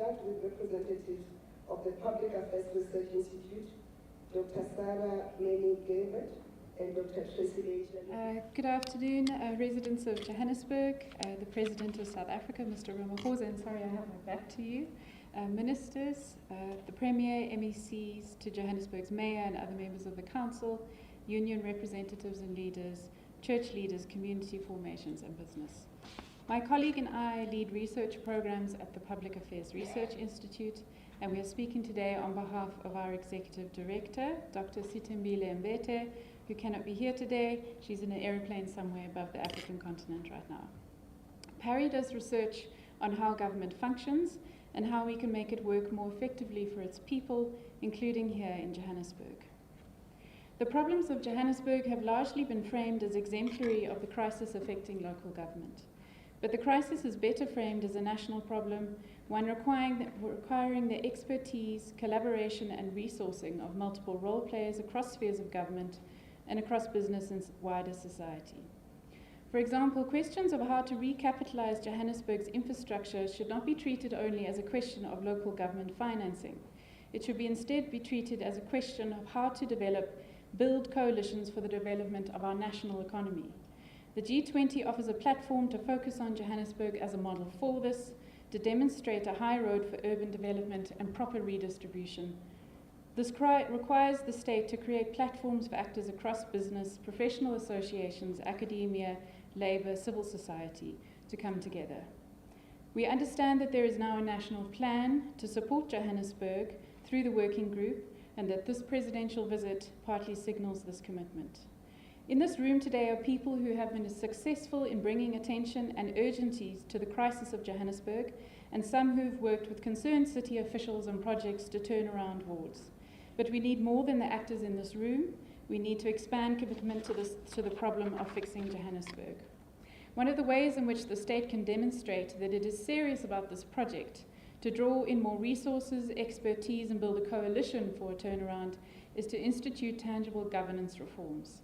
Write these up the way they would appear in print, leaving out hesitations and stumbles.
start with representatives of the Public Affairs Research Institute, Dr. Meny-Gibert and Dr. Tracy. Good afternoon, residents of Johannesburg, the President of South Africa, Mr. Ramaphosa, and sorry I have my back to you, ministers, the Premier, MECs, to Johannesburg's Mayor and other members of the Council, union representatives and leaders, church leaders, community formations and business. My colleague and I lead research programs at the Public Affairs Research Institute, and we are speaking today on behalf of our Executive Director, Dr. Sitembile Mbete, who cannot be here today. She's in an aeroplane somewhere above the African continent right now. PARI does research on how government functions and how we can make it work more effectively for its people, including here in Johannesburg. The problems of Johannesburg have largely been framed as exemplary of the crisis affecting local government. But the crisis is better framed as a national problem, one requiring the expertise, collaboration and resourcing of multiple role players across spheres of government and across business and wider society. For example, questions of how to recapitalize Johannesburg's infrastructure should not be treated only as a question of local government financing. It should instead be treated as a question of how to build coalitions for the development of our national economy. The G20 offers a platform to focus on Johannesburg as a model for this, to demonstrate a high road for urban development and proper redistribution. This requires the state to create platforms for actors across business, professional associations, academia, labour, civil society to come together. We understand that there is now a national plan to support Johannesburg through the working group, and that this presidential visit partly signals this commitment. In this room today are people who have been successful in bringing attention and urgency to the crisis of Johannesburg, and some who've worked with concerned city officials on projects to turn around wards. But we need more than the actors in this room. We need to expand commitment to the problem of fixing Johannesburg. One of the ways in which the state can demonstrate that it is serious about this project, to draw in more resources, expertise, and build a coalition for a turnaround, is to institute tangible governance reforms.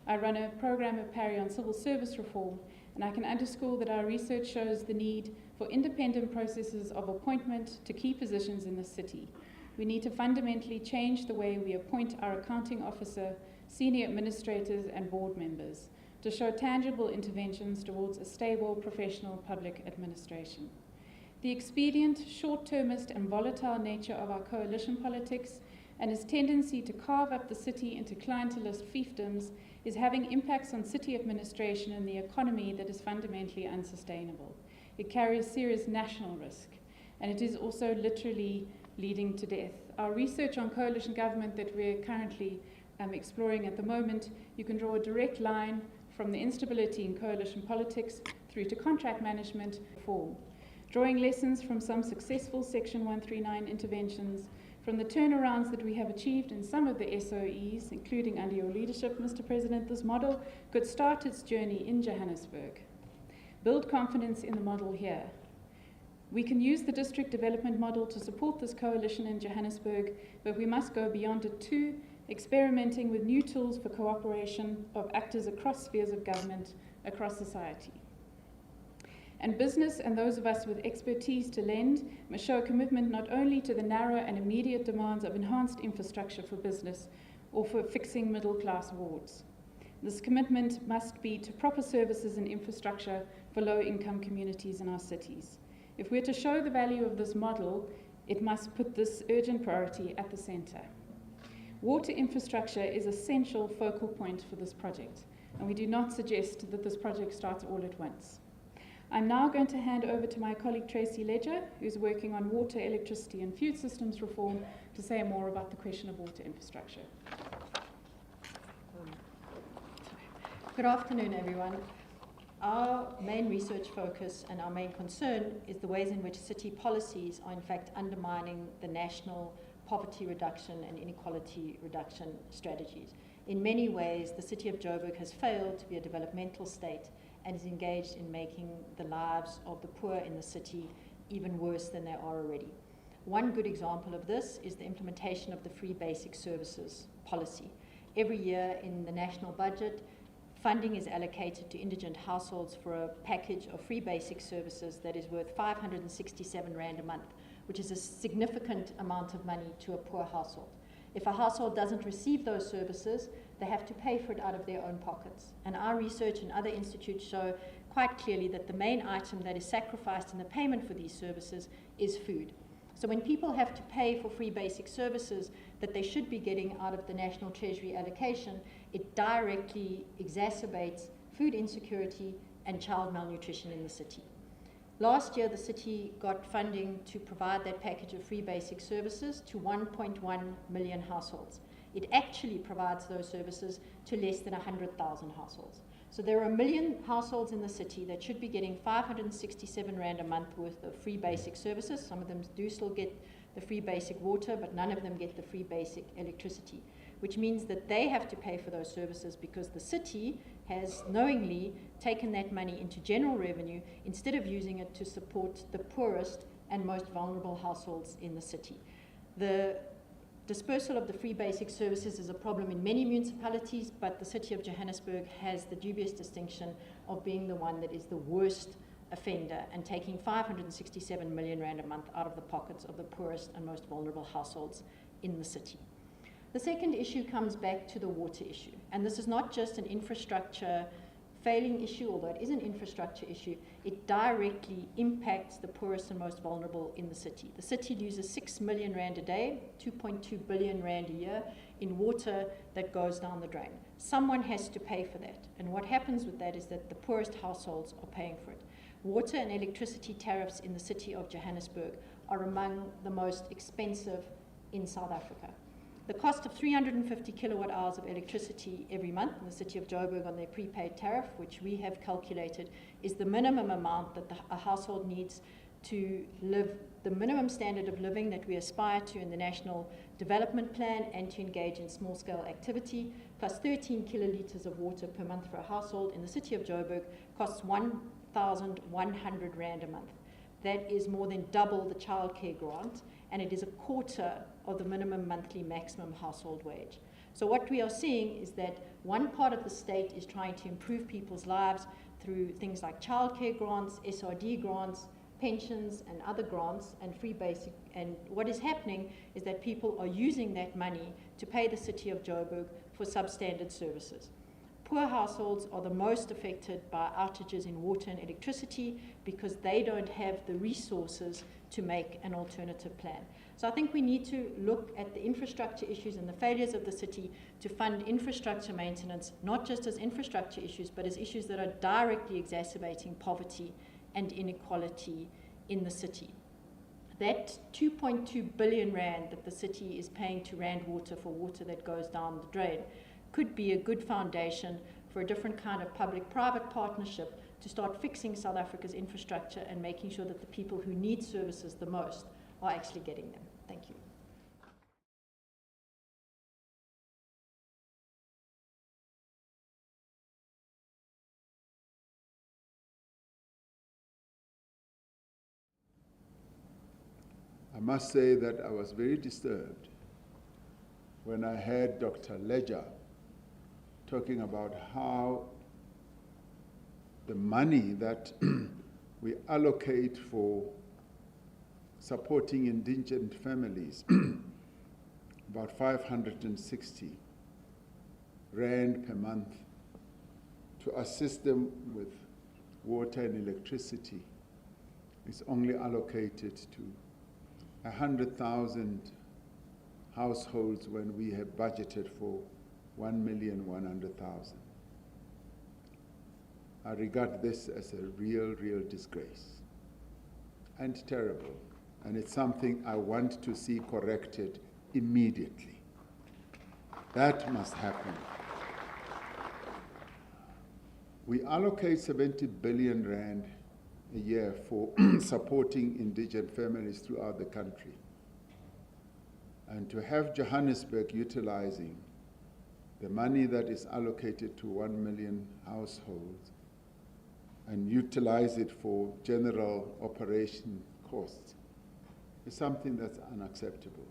I run a program at PARI on civil service reform, and I can underscore that our research shows the need for independent processes of appointment to key positions in the city. We need to fundamentally change the way we appoint our accounting officer, senior administrators, and board members to show tangible interventions towards a stable, professional public administration. The expedient, short-termist, and volatile nature of our coalition politics and its tendency to carve up the city into clientelist fiefdoms is having impacts on city administration and the economy that is fundamentally unsustainable. It carries serious national risk, and it is also literally leading to death. Our research on coalition government that we're currently exploring at the moment, you can draw a direct line from the instability in coalition politics through to contract management reform, drawing lessons from some successful Section 139 interventions, from the turnarounds that we have achieved in some of the SOEs, including under your leadership, Mr. President. This model could start its journey in Johannesburg. Build confidence in the model here. We can use the district development model to support this coalition in Johannesburg, but we must go beyond it too, experimenting with new tools for cooperation of actors across spheres of government, across society. And business and those of us with expertise to lend must show a commitment not only to the narrow and immediate demands of enhanced infrastructure for business or for fixing middle-class wards. This commitment must be to proper services and infrastructure for low-income communities in our cities. If we're to show the value of this model, it must put this urgent priority at the centre. Water infrastructure is an essential focal point for this project, and we do not suggest that this project starts all at once. I'm now going to hand over to my colleague Tracy, who's working on water, electricity and food systems reform, to say more about the question of water infrastructure. Good afternoon, everyone. Our main research focus and our main concern is the ways in which city policies are in fact undermining the national poverty reduction and inequality reduction strategies. In many ways, the city of Joburg has failed to be a developmental state and is engaged in making the lives of the poor in the city even worse than they are already. One good example of this is the implementation of the free basic services policy. Every year in the national budget, funding is allocated to indigent households for a package of free basic services that is worth 567 Rand a month, which is a significant amount of money to a poor household. If a household doesn't receive those services, they have to pay for it out of their own pockets. And our research and other institutes show quite clearly that the main item that is sacrificed in the payment for these services is food. So when people have to pay for free basic services that they should be getting out of the National Treasury allocation, it directly exacerbates food insecurity and child malnutrition in the city. Last year, the city got funding to provide that package of free basic services to 1.1 million households. It actually provides those services to less than 100,000 households. So there are 1 million households in the city that should be getting 567 Rand a month worth of free basic services. Some of them do still get the free basic water, but none of them get the free basic electricity, which means that they have to pay for those services because the city has knowingly taken that money into general revenue instead of using it to support the poorest and most vulnerable households in the city. The dispersal of the free basic services is a problem in many municipalities, but the city of Johannesburg has the dubious distinction of being the one that is the worst offender and taking 567 million Rand a month out of the pockets of the poorest and most vulnerable households in the city. The second issue comes back to the water issue, and this is not just an infrastructure failing issue, although it is an infrastructure issue. It directly impacts the poorest and most vulnerable in the city. The city loses 6 million Rand a day, 2.2 billion Rand a year in water that goes down the drain. Someone has to pay for that, and what happens with that is that the poorest households are paying for it. Water and electricity tariffs in the city of Johannesburg are among the most expensive in South Africa. The cost of 350 kilowatt hours of electricity every month in the city of Joburg on their prepaid tariff, which we have calculated, is the minimum amount that a household needs to live, the minimum standard of living that we aspire to in the National Development Plan and to engage in small-scale activity, plus 13 kilolitres of water per month for a household in the city of Joburg costs 1,100 Rand a month. That is more than double the childcare grant, and it is a quarter of the minimum monthly maximum household wage. So what we are seeing is that one part of the state is trying to improve people's lives through things like childcare grants, SRD grants, pensions and other grants and free basic, and what is happening is that people are using that money to pay the city of Joburg for substandard services. Poor households are the most affected by outages in water and electricity because they don't have the resources to make an alternative plan. So I think we need to look at the infrastructure issues and the failures of the city to fund infrastructure maintenance, not just as infrastructure issues, but as issues that are directly exacerbating poverty and inequality in the city. That 2.2 billion Rand that the city is paying to Rand Water for water that goes down the drain could be a good foundation for a different kind of public-private partnership to start fixing South Africa's infrastructure and making sure that the people who need services the most are actually getting them. Thank you. I must say that I was very disturbed when I heard Dr. Ledger talking about how the money that we allocate for supporting indigent families, about 560 Rand per month, to assist them with water and electricity, is only allocated to 100,000 households when we have budgeted for 1,100,000. I regard this as a real disgrace and terrible, and it's something I want to see corrected immediately. That must happen. We allocate 70 billion Rand a year for supporting indigent families throughout the country. And to have Johannesburg utilizing the money that is allocated to 1 million households and utilize it for general operation costs is something that's unacceptable.